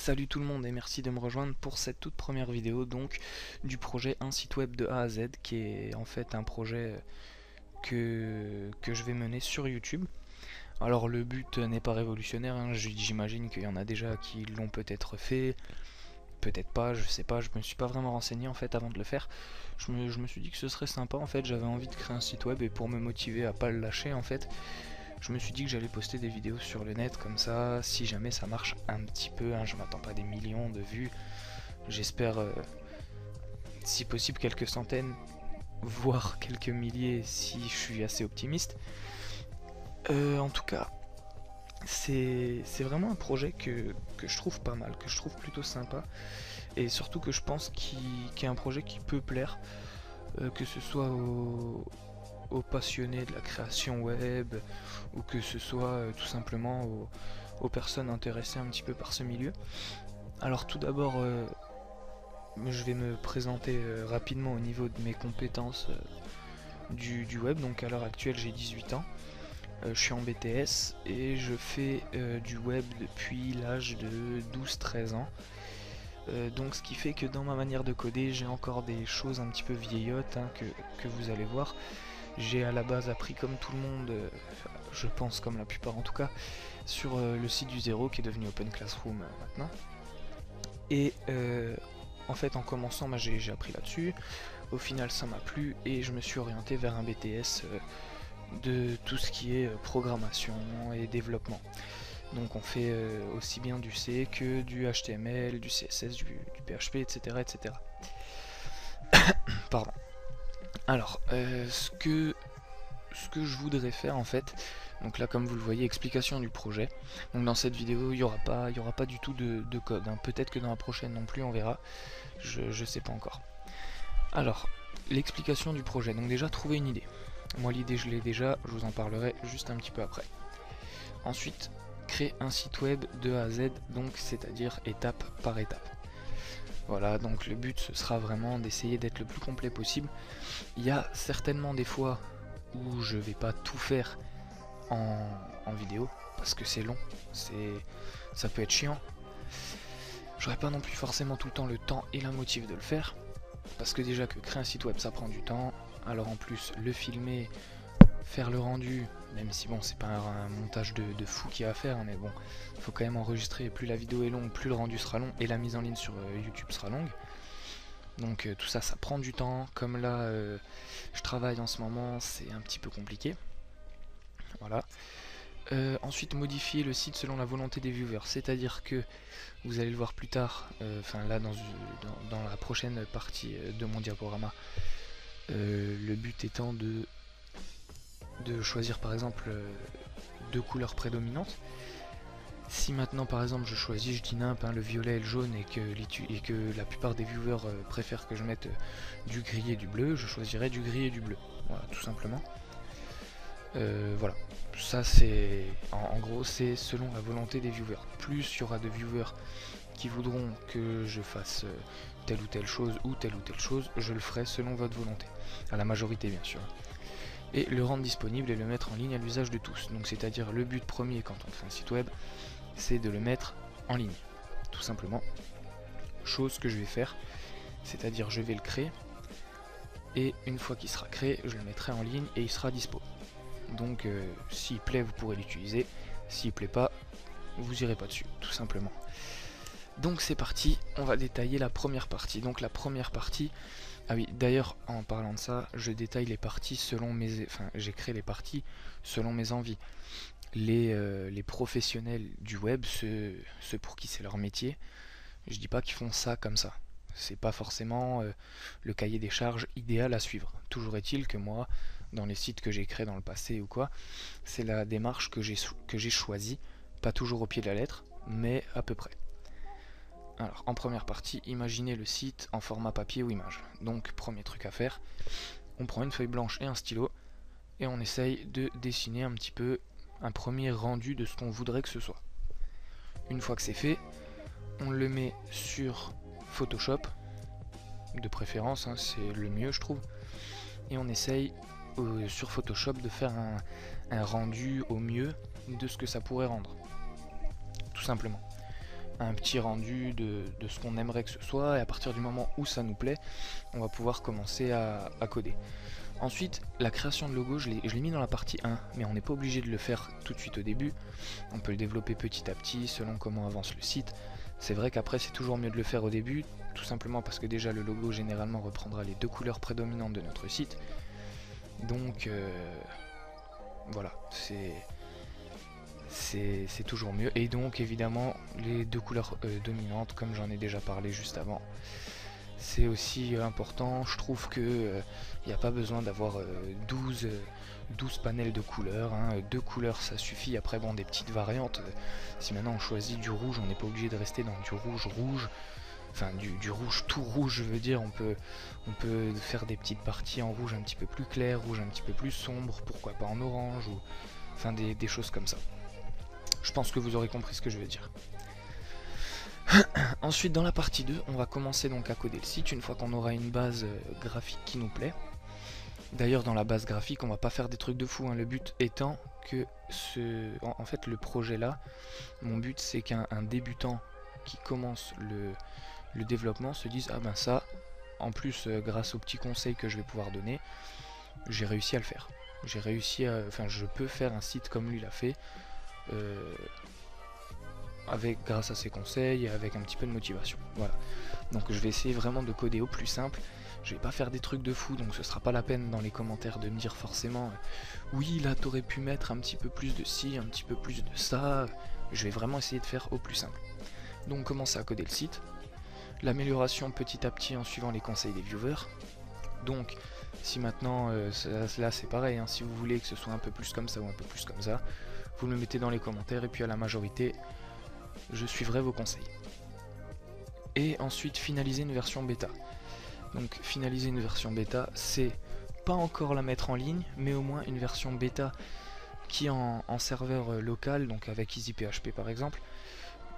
Salut tout le monde et merci de me rejoindre pour cette toute première vidéo donc du projet un site web de A à Z qui est en fait un projet que je vais mener sur YouTube. Alors le but n'est pas révolutionnaire, hein, j'imagine qu'il y en a déjà qui l'ont peut-être fait, peut-être pas, je sais pas, je me suis pas vraiment renseigné en fait avant de le faire. Je me suis dit que ce serait sympa en fait, j'avais envie de créer un site web et pour me motiver à pas le lâcher en fait, je me suis dit que j'allais poster des vidéos sur le net comme ça, si jamais ça marche un petit peu, hein, je m'attends pas à des millions de vues, j'espère si possible quelques centaines, voire quelques milliers si je suis assez optimiste. En tout cas, c'est vraiment un projet que je trouve pas mal, que je trouve plutôt sympa, et surtout que je pense qu'il est un projet qui peut plaire, que ce soit aux passionnés de la création web, ou que ce soit tout simplement aux personnes intéressées un petit peu par ce milieu. Alors tout d'abord, je vais me présenter rapidement au niveau de mes compétences du web. Donc à l'heure actuelle j'ai 18 ans, je suis en BTS et je fais du web depuis l'âge de 12-13 ans. Donc ce qui fait que dans ma manière de coder j'ai encore des choses un petit peu vieillottes, hein, que vous allez voir. J'ai à la base appris comme tout le monde, je pense comme la plupart en tout cas, sur le site du zéro qui est devenu Open Classroom maintenant. Et en fait en commençant j'ai appris là-dessus, au final ça m'a plu et je me suis orienté vers un BTS de tout ce qui est programmation et développement. Donc on fait aussi bien du C que du HTML, du CSS, du PHP, etc. etc. Pardon. Alors, ce que je voudrais faire en fait, donc là comme vous le voyez, explication du projet. Donc dans cette vidéo il n'y aura pas du tout de code, hein. Peut-être que dans la prochaine non plus, on verra, je sais pas encore. Alors, l'explication du projet, donc déjà trouver une idée. Moi l'idée je l'ai déjà, je vous en parlerai juste un petit peu après. Ensuite, créer un site web de A à Z, donc c'est-à-dire étape par étape. Voilà, donc le but ce sera vraiment d'essayer d'être le plus complet possible. Il y a certainement des fois où je vais pas tout faire en vidéo parce que c'est long, ça peut être chiant. J'aurais pas non plus forcément tout le temps le temps et la motive de le faire, parce que déjà que créer un site web ça prend du temps, alors en plus le filmer, faire le rendu, même si bon c'est pas un montage de fou qu'il y a à faire, mais bon, il faut quand même enregistrer, plus la vidéo est longue, plus le rendu sera long, et la mise en ligne sur YouTube sera longue. Donc tout ça, ça prend du temps, comme là je travaille en ce moment, c'est un petit peu compliqué. Voilà. Ensuite, modifier le site selon la volonté des viewers, c'est-à-dire que vous allez le voir plus tard, enfin là dans la prochaine partie de mon diaporama, le but étant de choisir par exemple deux couleurs prédominantes. Si maintenant par exemple je choisis, je dis nimp, hein, le violet et le jaune, et que la plupart des viewers préfèrent que je mette du gris et du bleu, je choisirai du gris et du bleu, voilà, tout simplement. Voilà, ça c'est en gros c'est selon la volonté des viewers. Plus il y aura de viewers qui voudront que je fasse telle ou telle chose ou telle je le ferai selon votre volonté, à la majorité bien sûr. Et le rendre disponible et le mettre en ligne à l'usage de tous. Donc c'est-à-dire le but premier quand on fait un site web, c'est de le mettre en ligne, tout simplement. Chose que je vais faire, c'est-à-dire je vais le créer, et une fois qu'il sera créé, je le mettrai en ligne et il sera dispo. Donc s'il plaît, vous pourrez l'utiliser, s'il plaît pas, vous irez pas dessus, tout simplement. Donc c'est parti, on va détailler la première partie. Donc la première partie, ah oui, d'ailleurs en parlant de ça, je détaille les parties selon mes, enfin j'ai créé les parties selon mes envies. Les professionnels du web, ceux pour qui c'est leur métier, je dis pas qu'ils font ça comme ça. C'est pas forcément le cahier des charges idéal à suivre. Toujours est-il que moi, dans les sites que j'ai créés dans le passé ou quoi, c'est la démarche que j'ai choisie, pas toujours au pied de la lettre, mais à peu près. Alors, en première partie, imaginez le site en format papier ou image. Donc, premier truc à faire, on prend une feuille blanche et un stylo, et on essaye de dessiner un petit peu un premier rendu de ce qu'on voudrait que ce soit. Une fois que c'est fait, on le met sur Photoshop, de préférence, hein, c'est le mieux je trouve, et on essaye sur Photoshop de faire un rendu au mieux de ce que ça pourrait rendre, tout simplement. un petit rendu de ce qu'on aimerait que ce soit, et à partir du moment où ça nous plaît, on va pouvoir commencer à coder. Ensuite, la création de logo, je l'ai mis dans la partie 1, mais on n'est pas obligé de le faire tout de suite au début. On peut le développer petit à petit, selon comment avance le site. C'est vrai qu'après, c'est toujours mieux de le faire au début, tout simplement parce que déjà le logo généralement reprendra les 2 couleurs prédominantes de notre site. Donc, voilà, c'est toujours mieux. Et donc, évidemment, les 2 couleurs dominantes, comme j'en ai déjà parlé juste avant. C'est aussi important, je trouve que il n'y a pas besoin d'avoir 12 panels de couleurs, hein. 2 couleurs ça suffit. Après bon, des petites variantes, si maintenant on choisit du rouge, on n'est pas obligé de rester dans du rouge, enfin du rouge tout rouge, je veux dire. On peut faire des petites parties en rouge un petit peu plus clair, rouge un petit peu plus sombre, pourquoi pas en orange, ou enfin des choses comme ça. Je pense que vous aurez compris ce que je veux dire. Ensuite, dans la partie 2, on va commencer donc à coder le site une fois qu'on aura une base graphique qui nous plaît. D'ailleurs, dans la base graphique, on va pas faire des trucs de fou, hein. Le but étant que en fait, le projet là, mon but c'est qu'un débutant qui commence le développement se dise: ah ben ça, en plus grâce aux petits conseils que je vais pouvoir donner, j'ai réussi à le faire. J'ai réussi à, enfin, je peux faire un site comme lui l'a fait. Grâce à ses conseils et avec un petit peu de motivation. Voilà. Donc je vais essayer vraiment de coder au plus simple. Je vais pas faire des trucs de fou, donc ce sera pas la peine dans les commentaires de me dire forcément oui là t'aurais pu mettre un petit peu plus de ci, un petit peu plus de ça. Je vais vraiment essayer de faire au plus simple. Donc commencer à coder le site. L'amélioration petit à petit en suivant les conseils des viewers. Donc si maintenant là c'est pareil, hein, si vous voulez que ce soit un peu plus comme ça ou un peu plus comme ça, vous me le mettez dans les commentaires et puis à la majorité je suivrai vos conseils. Et ensuite finaliser une version bêta. Donc finaliser une version bêta, c'est pas encore la mettre en ligne, mais au moins une version bêta qui en serveur local, donc avec EasyPHP par exemple,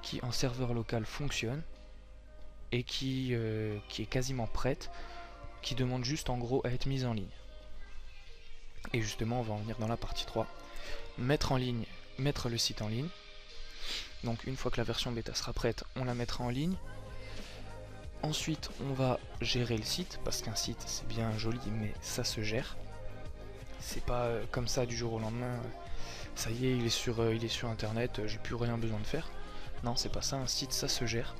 qui en serveur local fonctionne et qui est quasiment prête, qui demande juste en gros à être mise en ligne. Et justement on va en venir dans la partie 3. Mettre le site en ligne. Donc une fois que la version bêta sera prête, on la mettra en ligne. Ensuite, on va gérer le site, parce qu'un site c'est bien joli, mais ça se gère. C'est pas comme ça du jour au lendemain, ça y est, il est sur internet, j'ai plus rien besoin de faire. Non, c'est pas ça, un site ça se gère.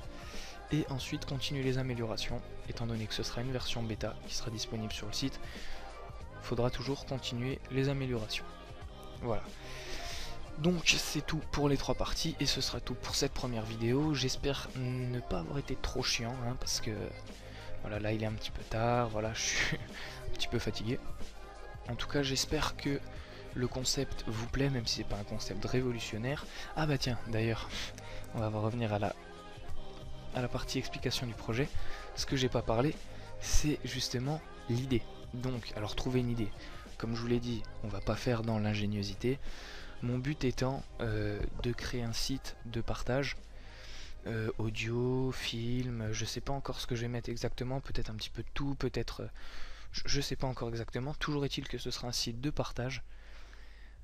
Et ensuite, continuer les améliorations, étant donné que ce sera une version bêta qui sera disponible sur le site, il faudra toujours continuer les améliorations. Voilà. Donc c'est tout pour les 3 parties et ce sera tout pour cette première vidéo. J'espère ne pas avoir été trop chiant, hein, parce que voilà, là il est un petit peu tard, voilà, je suis un petit peu fatigué. En tout cas j'espère que le concept vous plaît, même si c'est pas un concept révolutionnaire. Ah bah tiens, d'ailleurs, on va revenir à la partie explication du projet. Ce que j'ai pas parlé, c'est justement l'idée. Donc, alors trouver une idée. Comme je vous l'ai dit, on va pas faire dans l'ingéniosité. Mon but étant de créer un site de partage, audio, film, je sais pas encore ce que je vais mettre exactement, peut-être un petit peu de tout, peut-être, je sais pas encore exactement, toujours est-il que ce sera un site de partage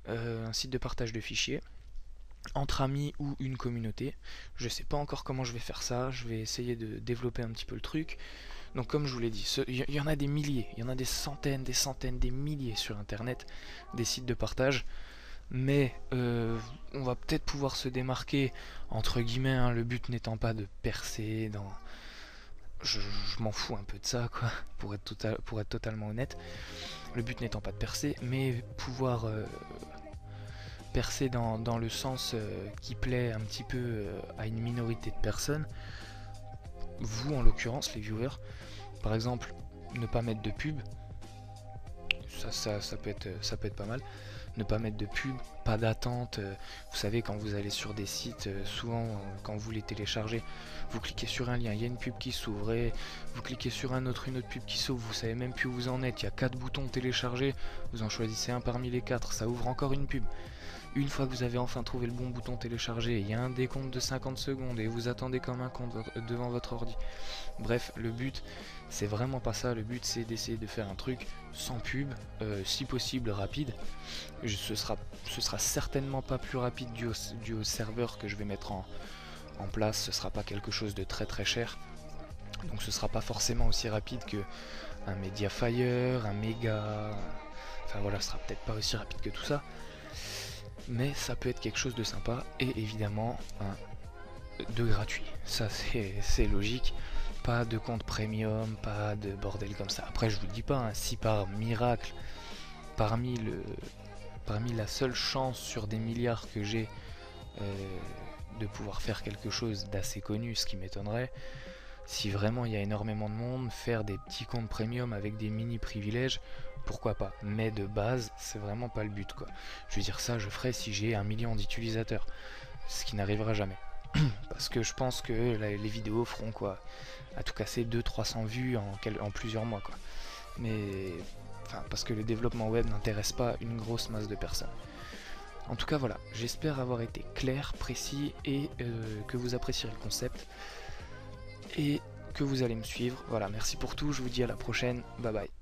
de fichiers, entre amis ou une communauté. Je sais pas encore comment je vais faire ça, je vais essayer de développer un petit peu le truc. Donc comme je vous l'ai dit, il y en a des milliers, il y en a des centaines, des milliers sur internet, des sites de partage. Mais on va peut-être pouvoir se démarquer, entre guillemets, hein, le but n'étant pas de percer dans... Je m'en fous un peu de ça, quoi, pour être totalement honnête. Le but n'étant pas de percer, mais pouvoir percer dans le sens qui plaît un petit peu à une minorité de personnes. Vous, en l'occurrence, les viewers, par exemple, ne pas mettre de pub, ça peut être pas mal. Ne pas mettre de pub, pas d'attente. Vous savez, quand vous allez sur des sites, souvent quand vous les téléchargez, vous cliquez sur un lien, il y a une pub qui s'ouvre, et vous cliquez sur un autre, une autre pub qui s'ouvre, vous savez même plus où vous en êtes, il y a 4 boutons téléchargés, vous en choisissez un parmi les 4, ça ouvre encore une pub. Une fois que vous avez enfin trouvé le bon bouton télécharger, il y a un décompte de 50 secondes et vous attendez comme un con devant votre ordi. Bref, le but c'est vraiment pas ça, le but c'est d'essayer de faire un truc sans pub, si possible rapide. Ce sera certainement pas plus rapide dû au serveur que je vais mettre en place, ce sera pas quelque chose de très très cher. Donc ce sera pas forcément aussi rapide que un Mediafire, un Mega, enfin voilà, ce sera peut-être pas aussi rapide que tout ça, mais ça peut être quelque chose de sympa, et évidemment de gratuit, ça c'est logique, pas de compte premium, pas de bordel comme ça. Après je vous dis pas, hein, si par miracle, parmi la seule chance sur des milliards que j'ai de pouvoir faire quelque chose d'assez connu, ce qui m'étonnerait, si vraiment il y a énormément de monde, faire des petits comptes premium avec des mini privilèges, pourquoi pas, mais de base c'est vraiment pas le but quoi. Je veux dire, ça je ferai si j'ai 1 million d'utilisateurs, ce qui n'arrivera jamais. Parce que je pense que les vidéos feront quoi, à tout casser 200-300 vues en plusieurs mois quoi. Mais enfin, parce que le développement web n'intéresse pas une grosse masse de personnes. En tout cas voilà, j'espère avoir été clair, précis, et que vous apprécierez le concept et que vous allez me suivre. Voilà, merci pour tout, je vous dis à la prochaine, bye bye.